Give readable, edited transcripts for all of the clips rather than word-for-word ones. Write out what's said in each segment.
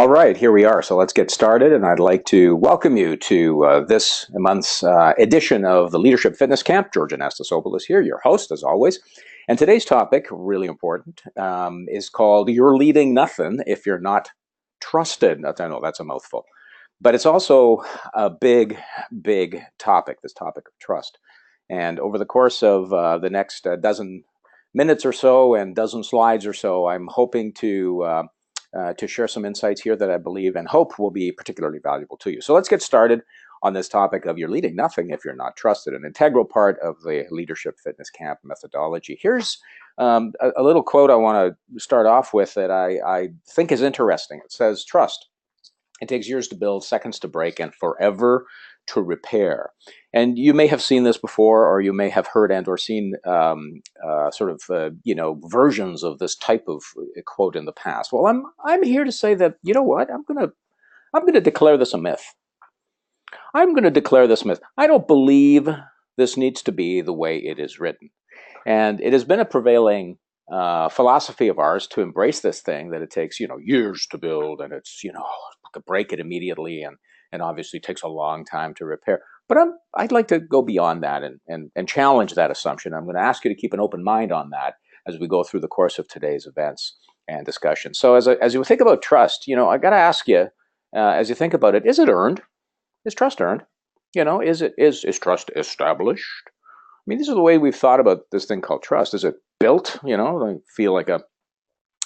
All right, here we are. So let's get started. And I'd like to welcome you to this month's edition of the Leadership Fitness Camp. George Anastasopoulos here, your host, as always. And today's topic, really important, is called You're Leading Nothing If You're Not Trusted. I know that's a mouthful. But it's also a big, big topic, this topic of trust. And over the course of the next dozen minutes or so and dozen slides or so, I'm hoping to share some insights here that I believe and hope will be particularly valuable to you. So let's get started on this topic of you're leading nothing if you're not trusted, an integral part of the Leadership Fitness Camp methodology. Here's a little quote I want to start off with that I think is interesting. It says, "Trust. It takes years to build, seconds to break, and forever to repair." And you may have seen this before, or you may have heard and or seen versions of this type of quote in the past. Well, I'm here to say that, you know what, I'm gonna declare this a myth. I'm gonna declare this myth. I don't believe this needs to be the way it is written, and it has been a prevailing philosophy of ours to embrace this thing that it takes years to build, and it's break it immediately, and obviously takes a long time to repair. But I'd like to go beyond that and challenge that assumption. I'm going to ask you to keep an open mind on that as we go through the course of today's events and discussion. So as you think about trust, I got to ask you, as you think about it, is it earned? Is trust earned? Is trust established? I mean, these are the way we've thought about this thing called trust. Is it built? I feel like a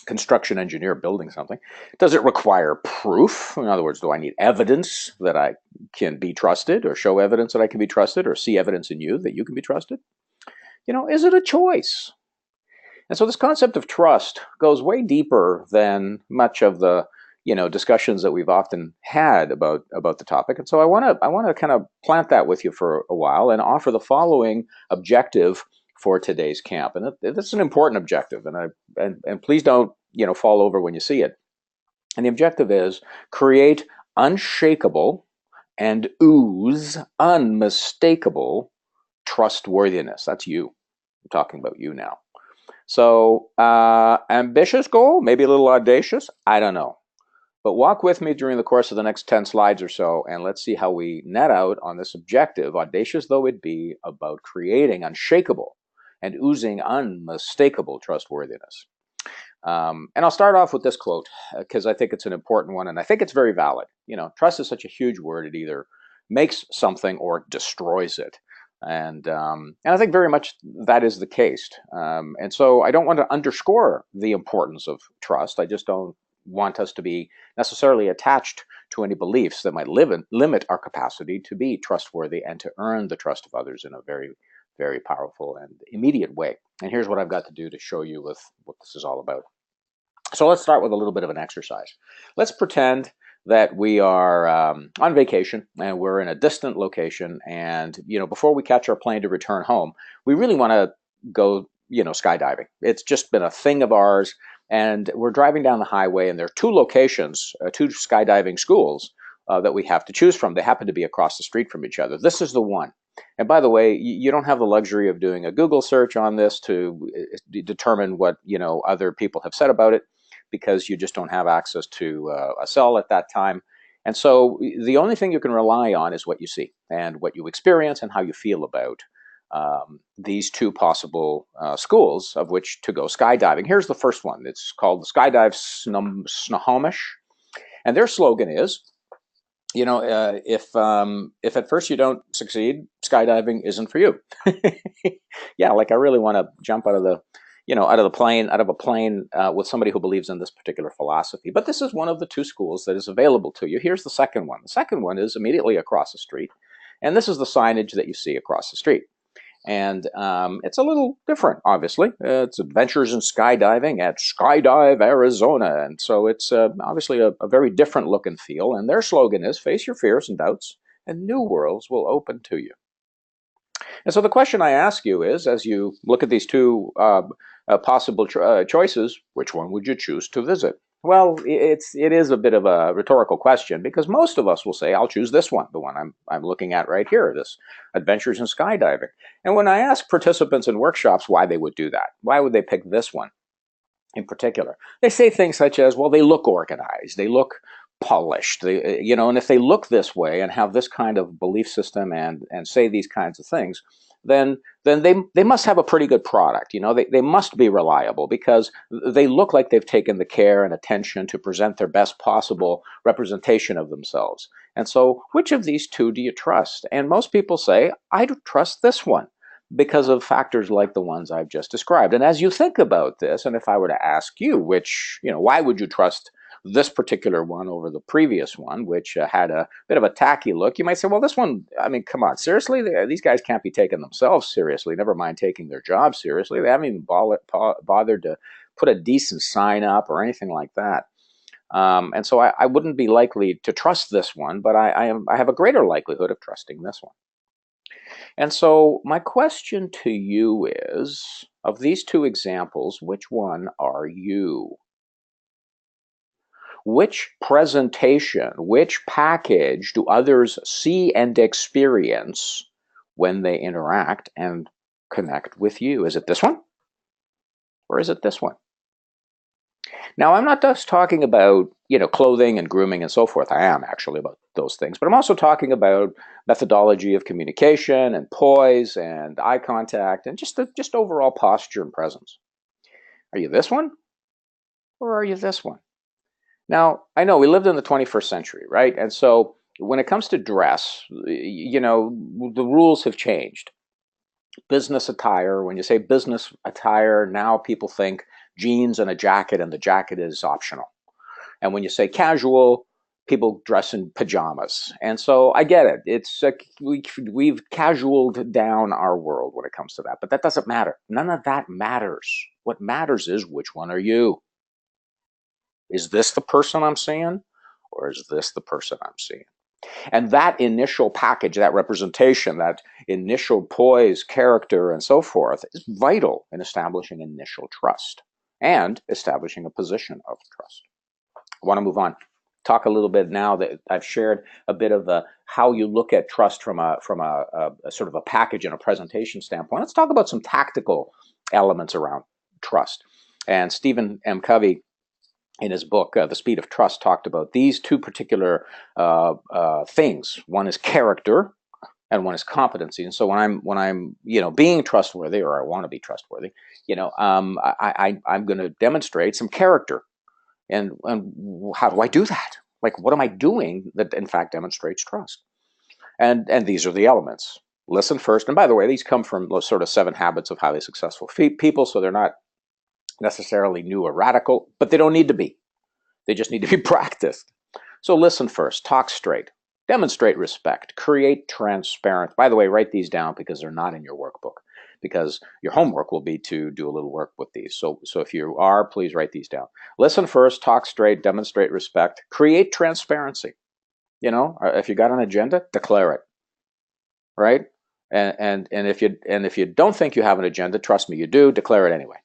construction engineer building something. Does it require proof? In other words, do I need evidence that I can be trusted, or show evidence that I can be trusted, or see evidence in you that you can be trusted? Is it a choice? And so this concept of trust goes way deeper than much of the discussions that we've often had about the topic. And so I want to kind of plant that with you for a while and offer the following objective for today's camp. And that's an important objective, and please don't fall over when you see it. And the objective is create unshakable and ooze unmistakable trustworthiness. That's you. I'm talking about you now. So ambitious goal, maybe a little audacious, I don't know. But walk with me during the course of the next 10 slides or so, and let's see how we net out on this objective, audacious though it be, about creating unshakable and oozing unmistakable trustworthiness. And I'll start off with this quote because I think it's an important one, and I think it's very valid. Trust is such a huge word; it either makes something or destroys it, and I think very much that is the case. And so I don't want to underscore the importance of trust. I just don't want us to be necessarily attached to any beliefs that might limit our capacity to be trustworthy and to earn the trust of others in a very, very powerful and immediate way. And here's what I've got to do to show you what this is all about. So let's start with a little bit of an exercise. Let's pretend that we are on vacation and we're in a distant location, and before we catch our plane to return home, we really want to go skydiving. It's just been a thing of ours. And we're driving down the highway, and there are two locations, two skydiving schools that we have to choose from. They happen to be across the street from each other. This is the one. And by the way, you don't have the luxury of doing a Google search on this to determine what other people have said about it, because you just don't have access to a cell at that time. And so the only thing you can rely on is what you see and what you experience and how you feel about these two possible schools of which to go skydiving. Here's the first one. It's called the Skydive Snohomish, and their slogan is, if at first you don't succeed, skydiving isn't for you. Yeah, like I really want to jump out of a plane with somebody who believes in this particular philosophy. But this is one of the two schools that is available to you. Here's the second one. The second one is immediately across the street, and this is the signage that you see across the street. And it's a little different, obviously. It's Adventures in Skydiving at Skydive, Arizona. And so it's obviously a very different look and feel. And their slogan is, face your fears and doubts, and new worlds will open to you. And so the question I ask you is, as you look at these two possible choices, which one would you choose to visit? Well, it is a bit of a rhetorical question, because most of us will say, I'll choose this one, the one I'm looking at right here, this Adventures in Skydiving. And when I ask participants in workshops why they would do that, why would they pick this one in particular, they say things such as, well, they look organized, they look polished. And if they look this way and have this kind of belief system and say these kinds of things, then they must have a pretty good product. They must be reliable because they look like they've taken the care and attention to present their best possible representation of themselves. And so, which of these two do you trust? And most people say, I trust this one, because of factors like the ones I've just described. And as you think about this, and if I were to ask you, why would you trust this particular one over the previous one, which had a bit of a tacky look, you might say, well, this one, I mean, come on, seriously? These guys can't be taking themselves seriously, never mind taking their job seriously. They haven't even bothered to put a decent sign up or anything like that. And so I wouldn't be likely to trust this one, but I have a greater likelihood of trusting this one. And so my question to you is, of these two examples, which one are you? Which presentation, which package do others see and experience when they interact and connect with you? Is it this one? Or is it this one? Now, I'm not just talking about, clothing and grooming and so forth. I am actually about those things. But I'm also talking about methodology of communication and poise and eye contact and just overall posture and presence. Are you this one? Or are you this one? Now, I know we lived in the 21st century, right? And so when it comes to dress, the rules have changed. Business attire, when you say business attire, now people think jeans and a jacket, and the jacket is optional. And when you say casual, people dress in pajamas. And so I get it. It's we've casualed down our world when it comes to that. But that doesn't matter. None of that matters. What matters is, which one are you? Is this the person I'm seeing? Or is this the person I'm seeing? And that initial package, that representation, that initial poise, character, and so forth is vital in establishing initial trust and establishing a position of trust. I want to move on. Talk a little bit now that I've shared a bit of how you look at trust from a sort of a package and a presentation standpoint. Let's talk about some tactical elements around trust. And Stephen M. Covey, in his book, The Speed of Trust, talked about these two particular things. One is character, and one is competency. And so when I'm being trustworthy, or I want to be trustworthy, I'm going to demonstrate some character. And how do I do that? Like, what am I doing that in fact demonstrates trust? And these are the elements. Listen first. And by the way, these come from those sort of 7 habits of highly successful people, so they're not necessarily new or radical, but they don't need to be. They just need to be practiced. So listen first, talk straight, demonstrate respect, create transparent. By the way, write these down because they're not in your workbook, because your homework will be to do a little work with these. So if you are, please write these down. Listen first, talk straight, demonstrate respect, create transparency. If you got an agenda, declare it, right? And if you don't think you have an agenda, trust me, you do. Declare it anyway.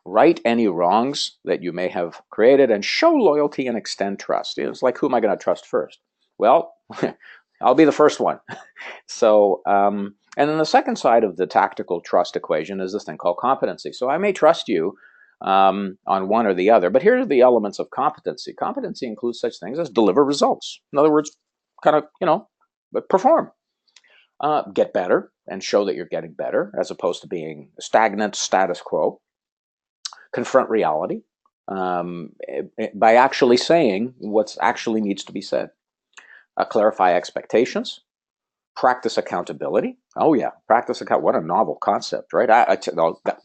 Right any wrongs that you may have created and show loyalty and extend trust. It's like, who am I going to trust first? Well, I'll be the first one. So, and then the second side of the tactical trust equation is this thing called competency. So I may trust you on one or the other, but here are the elements of competency. Competency includes such things as deliver results. In other words, kind of, perform. Get better and show that you're getting better as opposed to being stagnant, status quo. Confront reality by actually saying what actually needs to be said. Clarify expectations. Practice accountability. Oh yeah, practice account. What a novel concept, right?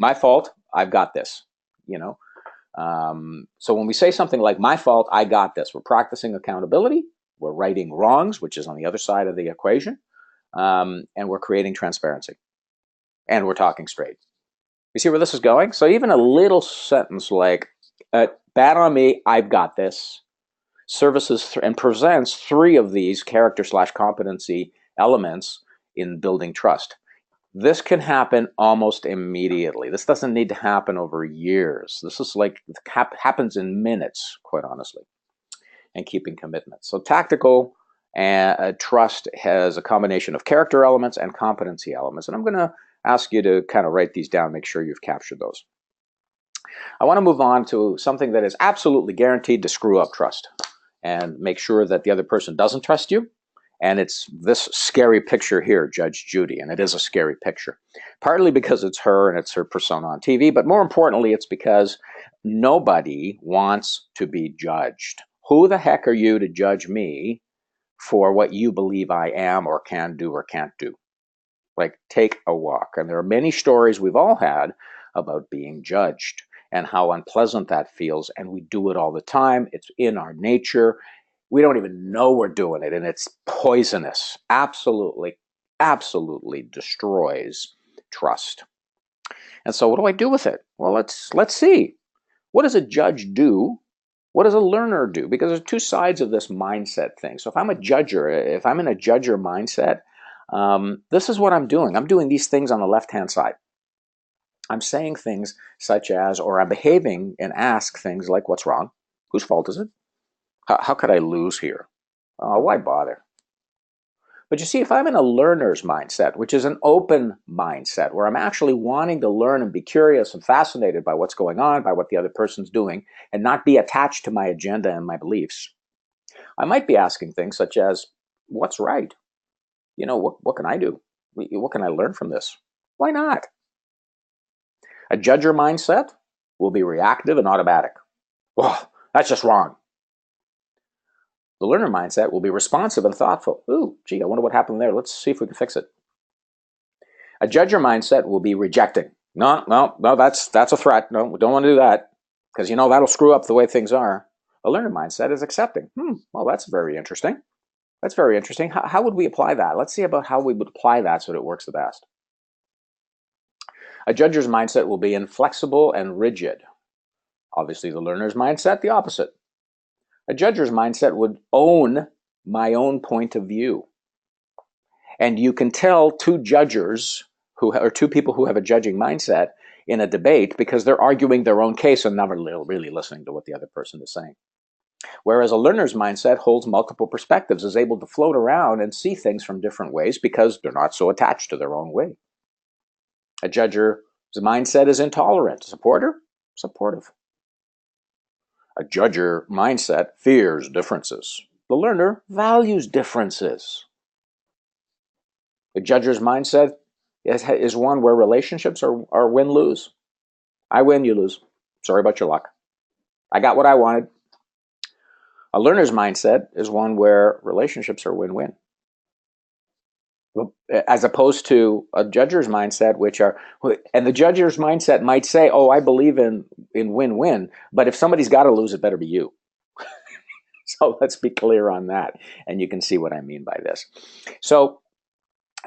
My fault. I've got this. So when we say something like "my fault," I got this, we're practicing accountability. We're righting wrongs, which is on the other side of the equation, and we're creating transparency, and we're talking straight. You see where this is going? So even a little sentence like, bad on me, I've got this, services and presents 3 of these character/competency elements in building trust. This can happen almost immediately. This doesn't need to happen over years. This is like, happens in minutes, quite honestly, and keeping commitment. So tactical trust has a combination of character elements and competency elements. And I'm going to ask you to kind of write these down, make sure you've captured those. I want to move on to something that is absolutely guaranteed to screw up trust, and make sure that the other person doesn't trust you. And it's this scary picture here, Judge Judy, and it is a scary picture. Partly because it's her and it's her persona on TV, but more importantly, it's because nobody wants to be judged. Who the heck are you to judge me for what you believe I am or can do or can't do? Like, take a walk. And there are many stories we've all had about being judged and how unpleasant that feels. And we do it all the time. It's in our nature. We don't even know we're doing it, and it's poisonous. Absolutely, absolutely destroys trust. And so what do I do with it? Well, let's see. What does a judge do? What does a learner do? Because there's two sides of this mindset thing. So if I'm a judger, if I'm in a judger mindset, this is what I'm doing. I'm doing these things on the left-hand side. I'm saying things such as, or I'm behaving and ask things like, what's wrong? Whose fault is it? How could I lose here? Why bother? But you see, if I'm in a learner's mindset, which is an open mindset, where I'm actually wanting to learn and be curious and fascinated by what's going on, by what the other person's doing, and not be attached to my agenda and my beliefs, I might be asking things such as, what's right? What can I do? What can I learn from this? Why not? A judger mindset will be reactive and automatic. Well, that's just wrong. The learner mindset will be responsive and thoughtful. Ooh, gee, I wonder what happened there. Let's see if we can fix it. A judger mindset will be rejecting. No, that's a threat. No, we don't want to do that because, that'll screw up the way things are. A learner mindset is accepting. Well, that's very interesting. That's very interesting. How would we apply that? Let's see about how we would apply that so that it works the best. A judger's mindset will be inflexible and rigid. Obviously, the learner's mindset, the opposite. A judger's mindset would own my own point of view. And you can tell two judgers or two people who have a judging mindset in a debate because they're arguing their own case and never really listening to what the other person is saying. Whereas a learner's mindset holds multiple perspectives, is able to float around and see things from different ways because they're not so attached to their own way. A judger's mindset is intolerant. Supporter? Supportive. A judger mindset fears differences. The learner values differences. The judger's mindset is one where relationships are win-lose. I win, you lose. Sorry about your luck. I got what I wanted. A learner's mindset is one where relationships are win-win. As opposed to a judger's mindset, and the judger's mindset might say, oh, I believe in win-win, but if somebody's got to lose, it better be you. So let's be clear on that, and you can see what I mean by this. So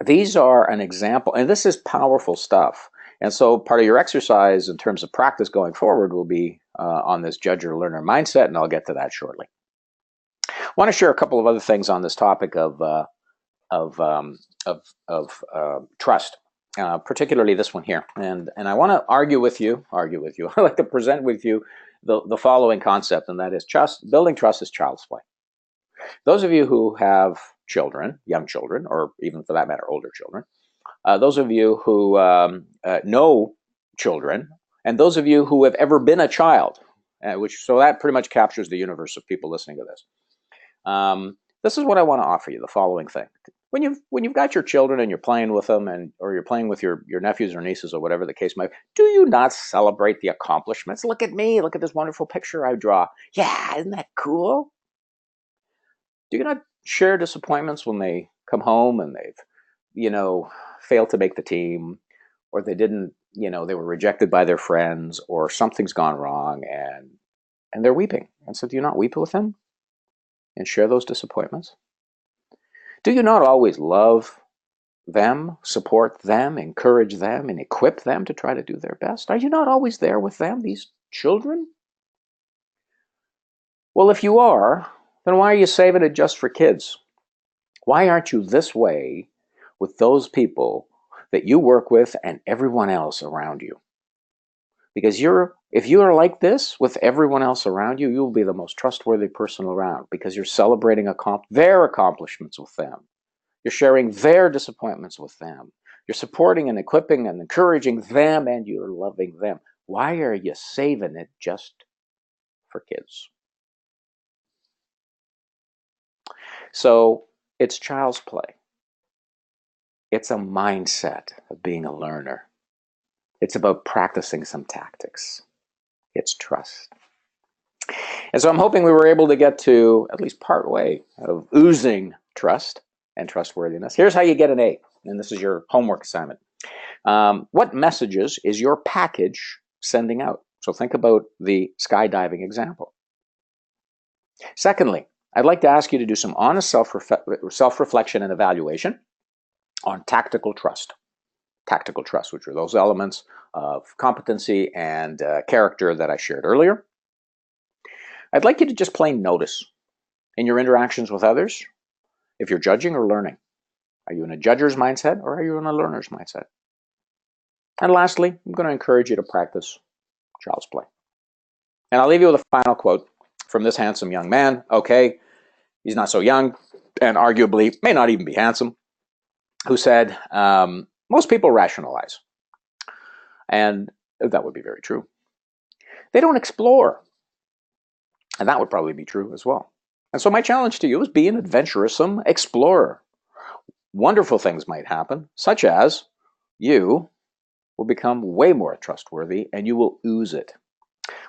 these are an example, and this is powerful stuff. And so part of your exercise in terms of practice going forward will be on this judger-learner mindset, and I'll get to that shortly. I want to share a couple of other things on this topic of trust, particularly this one here. And I want to argue with you. I like to present with you the following concept, and that is building trust is child's play. Those of you who have children, young children, or even for that matter, older children, those of you who know children, and those of you who have ever been a child, so that pretty much captures the universe of people listening to this. This is what I want to offer you, the following thing. When you've got your children and you're playing with them, or you're playing with your nephews or nieces or whatever the case might be, do you not celebrate the accomplishments? Look at me, look at this wonderful picture I draw. Yeah, isn't that cool? Do you not share disappointments when they come home and they've, failed to make the team, or they didn't, they were rejected by their friends, or something's gone wrong, and they're weeping. And so do you not weep with them and share those disappointments? Do you not always love them, support them, encourage them, and equip them to try to do their best? Are you not always there with them, these children? Well, if you are, then why are you saving it just for kids? Why aren't you this way with those people that you work with and everyone else around you? Because if you are like this with everyone else around you, you'll be the most trustworthy person around, because you're celebrating their accomplishments with them. You're sharing their disappointments with them. You're supporting and equipping and encouraging them, and you're loving them. Why are you saving it just for kids? So it's child's play. It's a mindset of being a learner. It's about practicing some tactics. It's trust. And so I'm hoping we were able to get to at least part way of oozing trust and trustworthiness. Here's how you get an A, and this is your homework assignment. What messages is your package sending out? So think about the skydiving example. Secondly, I'd like to ask you to do some honest self-reflection and evaluation on tactical trust. Tactical trust, which are those elements of competency and character that I shared earlier. I'd like you to just plain notice in your interactions with others if you're judging or learning. Are you in a judger's mindset or are you in a learner's mindset? And lastly, I'm going to encourage you to practice child's play. And I'll leave you with a final quote from this handsome young man. Okay, he's not so young and arguably may not even be handsome, who said, most people rationalize. And that would be very true. They don't explore. And that would probably be true as well. And so my challenge to you is be an adventuresome explorer. Wonderful things might happen, such as you will become way more trustworthy and you will ooze it.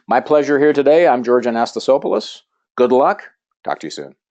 My pleasure here today. I'm George Anastasopoulos. Good luck. Talk to you soon.